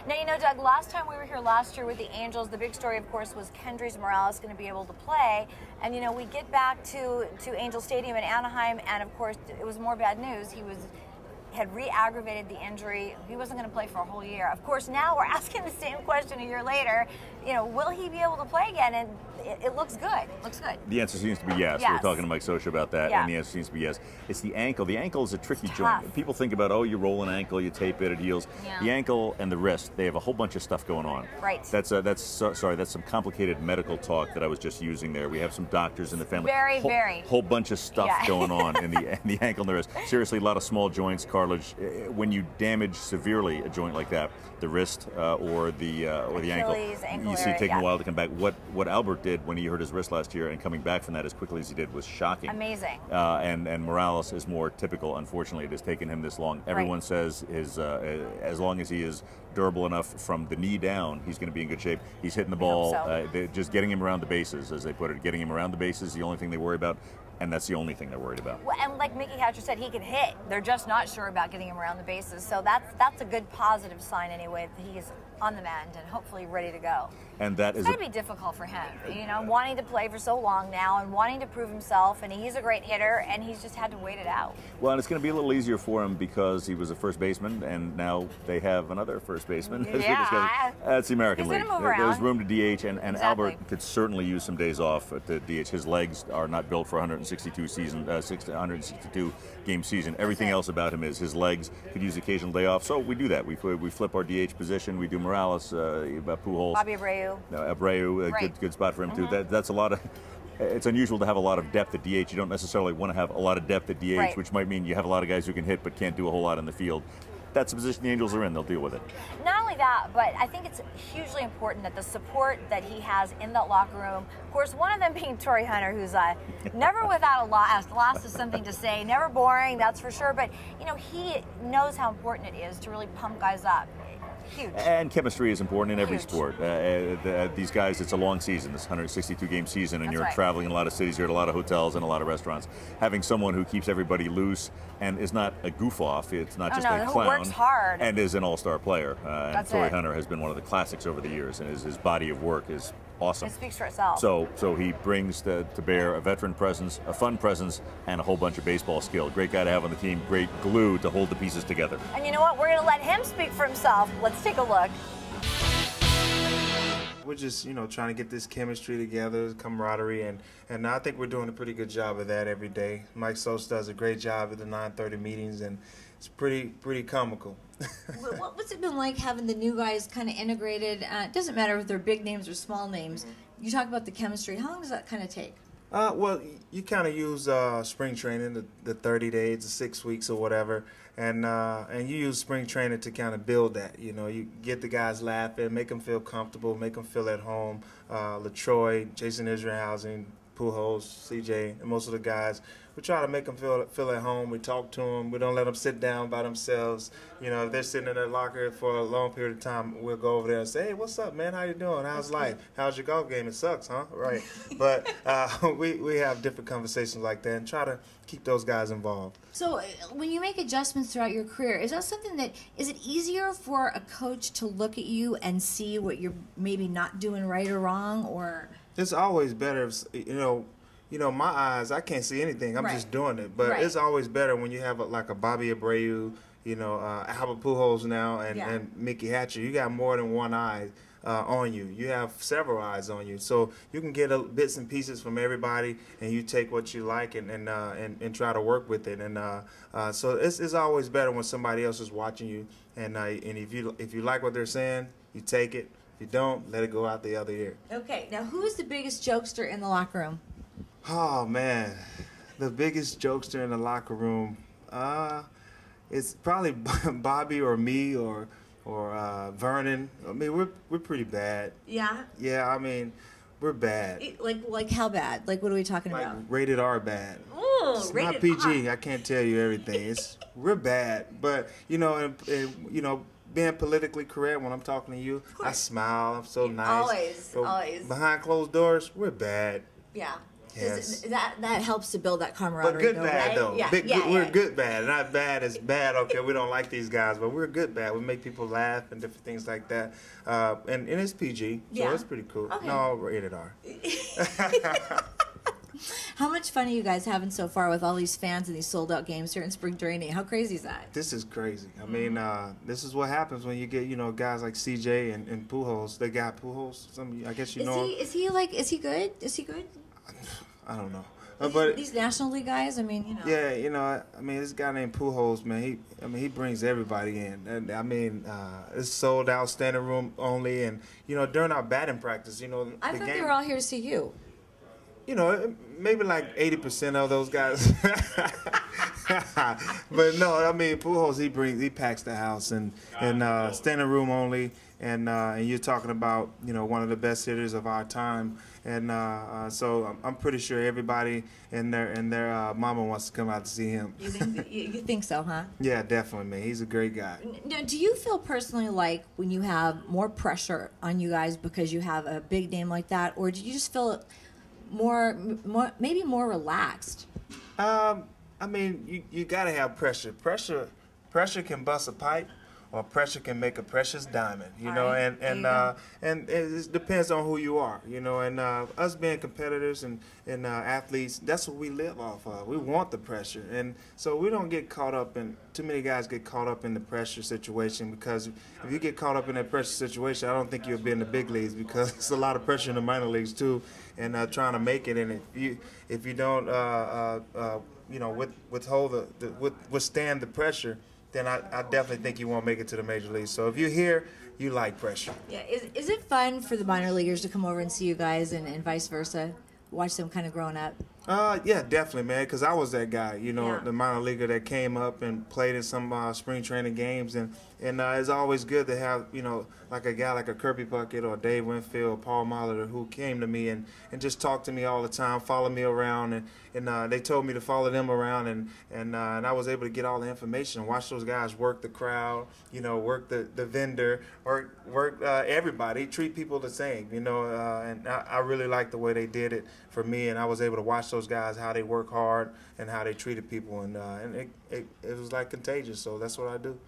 Now, you know, Doug, last time we were here last year with the Angels, the big story, of course, was Kendrys Morales going to be able to play. And, you know, we get back to Angel Stadium in Anaheim, and, of course, it was more bad news. He had re-aggravated the injury. He wasn't going to play for a whole year. Of course, now we're asking the same question a year later. You know, will he be able to play again? And it looks good. It looks good. The answer seems to be yes. We were talking to Mike Scioscia about that, and the answer seems to be yes. It's the ankle. The ankle is a tricky joint. People think about, oh, you roll an ankle, you tape it, it heals. The ankle and the wrist, they have a whole bunch of stuff going on. Right. That's some complicated medical talk that I was just using there. We have some doctors in the family. Very. Whole bunch of stuff going on in the ankle and the wrist. Seriously, a lot of small joints, cartilage. When you damage severely a joint like that, the wrist or the ankle, you see it taking a while to come back. What Albert did when he hurt his wrist last year and coming back from that as quickly as he did was shocking. Amazing. And Morales is more typical. Unfortunately, it has taken him this long. Everyone says as long as he is durable enough from the knee down, he's going to be in good shape. He's hitting the ball. Just getting him around the bases, as they put it. Getting him around the bases is the only thing they worry about. And that's the only thing they're worried about. Well, and like Mickey Hatcher said, he can hit. They're just not sure about getting him around the bases. So that's a good positive sign anyway, that he's on the mend and hopefully ready to go. And that it's going to be difficult for him, you know, wanting to play for so long now and wanting to prove himself. And he's a great hitter, and he's just had to wait it out. Well, and it's going to be a little easier for him because he was a first baseman, and now they have another first baseman. That's the American League. There's room to DH, and Albert could certainly use some days off to DH. His legs are not built for 162 game season. Everything else about him is his legs could use occasional day off. So we do that. We flip our DH position. We do Morales, Pujols, Bobby Abreu. Good spot for him too. That's a lot of. It's unusual to have a lot of depth at DH. You don't necessarily want to have a lot of depth at DH, which might mean you have a lot of guys who can hit but can't do a whole lot in the field. That's the position the Angels are in. They'll deal with it. Not only that, but I think it's hugely important that the support that he has in that locker room, of course, one of them being Torii Hunter, who's never without a loss of something to say, never boring, that's for sure. But, you know, he knows how important it is to really pump guys up. Huge. And chemistry is important in every sport. These guys, it's a long season, this 162-game season, and you're traveling in a lot of cities, you're at a lot of hotels and a lot of restaurants. Having someone who keeps everybody loose and is not a goof-off, it's not just a clown, works hard. And is an all-star player. And Torii Hunter has been one of the classics over the years, and his body of work is awesome. It speaks for itself. So he brings to bear a veteran presence, a fun presence, and a whole bunch of baseball skill. Great guy to have on the team, great glue to hold the pieces together. And you know what? We're going to let him speak for himself. Let's take a look. We're just, you know, trying to get this chemistry together, camaraderie, and I think we're doing a pretty good job of that every day. Mike Scioscia does a great job at the 9:30 meetings, and it's pretty comical. What's it been like having the new guys kind of integrated? It doesn't matter if they're big names or small names. You talk about the chemistry. How long does that kind of take? Well, you kind of use spring training, the 30 days, the 6 weeks or whatever, and you use spring training to kind of build that. You know, you get the guys laughing, make them feel comfortable, make them feel at home. LaTroy, Jason Isringhausen, Pujols, CJ, and most of the guys, we try to make them feel at home. We talk to them. We don't let them sit down by themselves. You know, if they're sitting in their locker for a long period of time, we'll go over there and say, hey, what's up, man? How you doing? How's life? How's your golf game? It sucks, huh? Right. But we have different conversations like that and try to keep those guys involved. So when you make adjustments throughout your career, is that something that, is it easier for a coach to look at you and see what you're maybe not doing right or wrong, or? It's always better if, you know, my eyes, I can't see anything. I'm just doing it. But it's always better when you have like a Bobby Abreu, you know, Albert Pujols now, and Mickey Hatcher. You got more than one eye on you. You have several eyes on you. So you can get bits and pieces from everybody, and you take what you like and try to work with it. And so it's always better when somebody else is watching you. And if you like what they're saying, you take it. If you don't, let it go out the other ear. Okay. Now, who is the biggest jokester in the locker room? Oh, man. The biggest jokester in the locker room, it's probably Bobby or me or Vernon. I mean, we're pretty bad. Yeah? Yeah, I mean, we're bad. Like how bad? Like, what are we talking about? Rated R bad. Ooh, it's rated not PG. R. I can't tell you everything. We're bad. But, you know, you know, being politically correct when I'm talking to you, I smile. I'm so nice. Always. Behind closed doors, we're bad. Yeah. Yes. That helps to build that camaraderie. But good bad right? though. Yeah. We're good bad. Not bad as bad. Okay, we don't like these guys, but we're good bad. We make people laugh and different things like that. And it's PG, so it's pretty cool. Okay. No, rated R. How much fun are you guys having so far with all these fans and these sold out games here in spring training? How crazy is that? This is crazy. I mean, this is what happens when you get, guys like CJ and Pujols. They got Pujols. I guess you know. Is he good? Is he good? I don't know. But these National League guys, I mean, Yeah, I mean, this guy named Pujols, man, he brings everybody in. And I mean, it's sold out, standing room only, and during our batting practice, I thought they were all here to see you. Maybe like 80% of those guys. But no, I mean, Pujols, he packs the house, and standing room only, and you're talking about one of the best hitters of our time, and so I'm pretty sure everybody and their mama wants to come out to see him. You think so, huh? Yeah, definitely, man. He's a great guy. Now, do you feel personally like when you have more pressure on you guys because you have a big name like that, or do you just feel maybe more relaxed? I mean, you gotta have pressure. Pressure can bust a pipe, or pressure can make a precious diamond. And it depends on who you are. And us being competitors and athletes, that's what we live off of. We want the pressure, and so we don't get caught up in. Too many guys get caught up in the pressure situation, because if you get caught up in that pressure situation, I don't think you'll be in the big leagues, because it's a lot of pressure in the minor leagues too, and trying to make it. And if you don't withstand the pressure, then I definitely think you won't make it to the major leagues. So if you're here, you like pressure. Yeah, is it fun for the minor leaguers to come over and see you guys, and vice versa, watch them kind of growing up? Yeah, definitely, man, because I was that guy, the minor leaguer that came up and played in some spring training games, and it's always good to have, like a guy like a Kirby Puckett or Dave Winfield, Paul Molitor, who came to me and just talked to me all the time, followed me around, and they told me to follow them around, and I was able to get all the information, watch those guys work the crowd, work the vendor, work everybody, treat people the same, and I really liked the way they did it for me, and I was able to watch those guys, how they work hard and how they treated people, and it was like contagious, so that's what I do.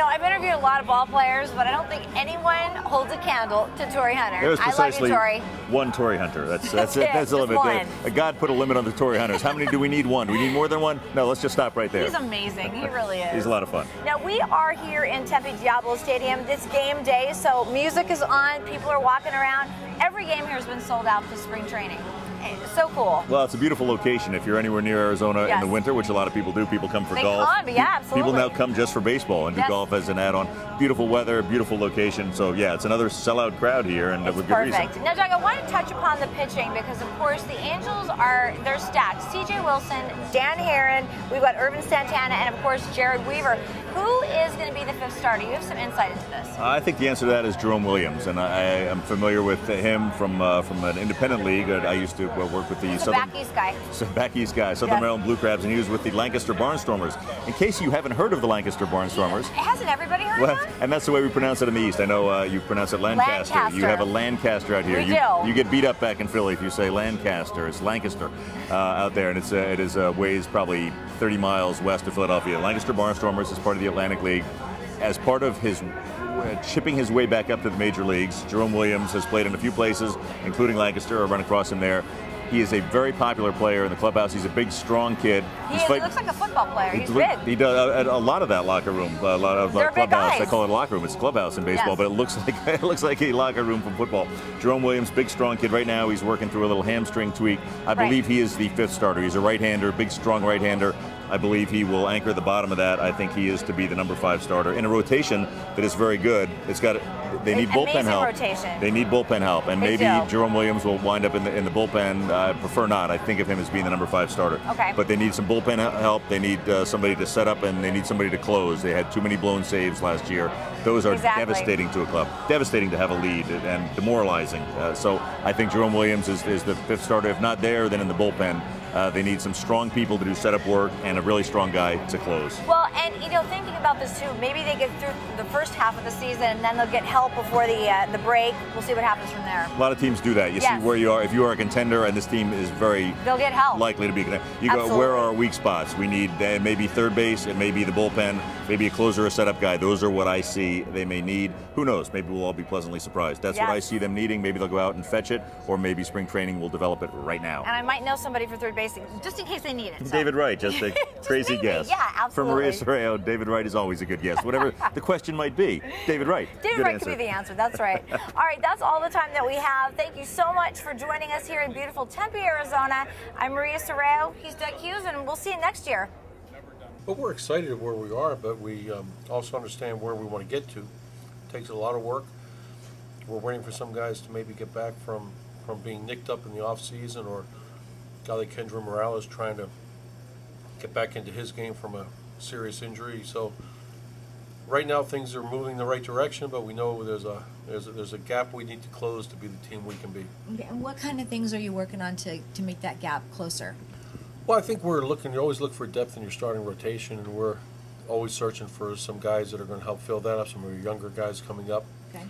I've interviewed a lot of ball players, but I don't think anyone holds a candle to Torii Hunter. There's precisely I love you, Torii. one Torii Hunter. That's it. That's the limit. God put a limit on the Torii Hunters. How many do we need? One. Do we need more than one? No, let's just stop right there. He's amazing. He really is. He's a lot of fun. Now, we are here in Tempe Diablo Stadium. This game day, so music is on. People are walking around. Every game here has been sold out for spring training. It's so cool. Well, it's a beautiful location. If you're anywhere near Arizona in the winter, which a lot of people do, people come for golf. Absolutely. People now come just for baseball and do golf as an add-on. Beautiful weather, beautiful location. So, yeah, it's another sellout crowd here, and with good reason. Now, Doug, I want to touch upon the pitching because, of course, the Angels they're stacked. C.J. Wilson, Dan Herron, we've got Irvin Santana, and, of course, Jared Weaver. Who is going to be the fifth starter? You have some insight into this. I think the answer to that is Jerome Williams, and I am familiar with him from an independent league. I used to work with the back east guy. Southern Maryland Blue Crabs, and he was with the Lancaster Barnstormers. In case you haven't heard of the Lancaster Barnstormers, hasn't everybody heard of that? And that's the way we pronounce it in the East. I know you pronounce it Lancaster. You have a Lancaster out here. You get beat up back in Philly if you say Lancaster. It's Lancaster out there, and it is weighs probably 30 miles west of Philadelphia. Lancaster Barnstormers is part of the Atlantic League. As part of his chipping his way back up to the major leagues, Jerome Williams has played in a few places, including Lancaster. I run across him there. He is a very popular player in the clubhouse. He's a big, strong kid. He looks like a football player. He's big. He does a lot of that locker room, a lot of clubhouse. They call it a locker room. It's a clubhouse in baseball, but it looks like a locker room from football. Jerome Williams, big, strong kid. Right now, he's working through a little hamstring tweak. I believe he is the fifth starter. He's a right-hander, big, strong right-hander. I believe he will anchor the bottom of that. I think he is to be the number 5 starter in a rotation that is very good. They need bullpen help. Rotation. They need bullpen help, and maybe Jerome Williams will wind up in the bullpen. I prefer not. I think of him as being the number 5 starter. Okay. But they need some bullpen help. They need somebody to set up, and they need somebody to close. They had too many blown saves last year. Those are devastating to a club. Devastating to have a lead and demoralizing. So I think Jerome Williams is the 5th starter. If not there, then in the bullpen. They need some strong people to do setup work and a really strong guy to close. Well, and thinking about this too. Maybe they get through the first half of the season and then they'll get help before the break. We'll see what happens from there. A lot of teams do that. You see where you are. If you are a contender and this team is they'll get help. likely to be a contender. You Absolutely. go, where are our weak spots? We need maybe third base, it may be the bullpen, maybe a closer, a setup guy. Those are what I see they may need. Who knows? Maybe we'll all be pleasantly surprised. That's what I see them needing. Maybe they'll go out and fetch it, or maybe spring training will develop it right now. And I might know somebody for third base, just in case they need it. So. David Wright, just a crazy guess. Yeah, absolutely. From Maria Serrao, David Wright is always a good guess. Whatever the question might be, David Wright. David Wright could be the answer. That's right. All right, that's all the time that we have. Thank you so much for joining us here in beautiful Tempe, Arizona. I'm Maria Serrao. He's Doug Hughes, and we'll see you next year. But we're excited where we are, but we also understand where we want to get to. It takes a lot of work. We're waiting for some guys to maybe get back from being nicked up in the off season, or a guy like Kendry Morales trying to get back into his game from a serious injury. So right now things are moving in the right direction, but we know there's a gap we need to close to be the team we can be. Okay, and what kind of things are you working on to make that gap closer? Well, I think we're looking. You always look for depth in your starting rotation, and we're always searching for some guys that are going to help fill that up. Some of your younger guys coming up. Okay.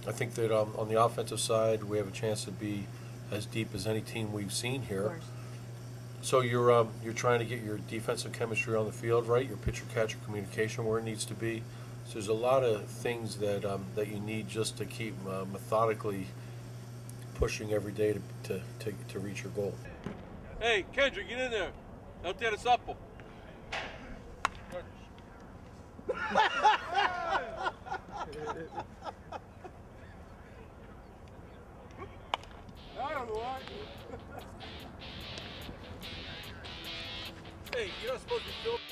I think that on the offensive side, we have a chance to be as deep as any team we've seen here. So you're trying to get your defensive chemistry on the field right, your pitcher-catcher communication where it needs to be. So there's a lot of things that that you need just to keep methodically pushing every day to reach your goal. Hey, Kendry, get in there. Don't tear us up. Hey, you're not supposed to be filming.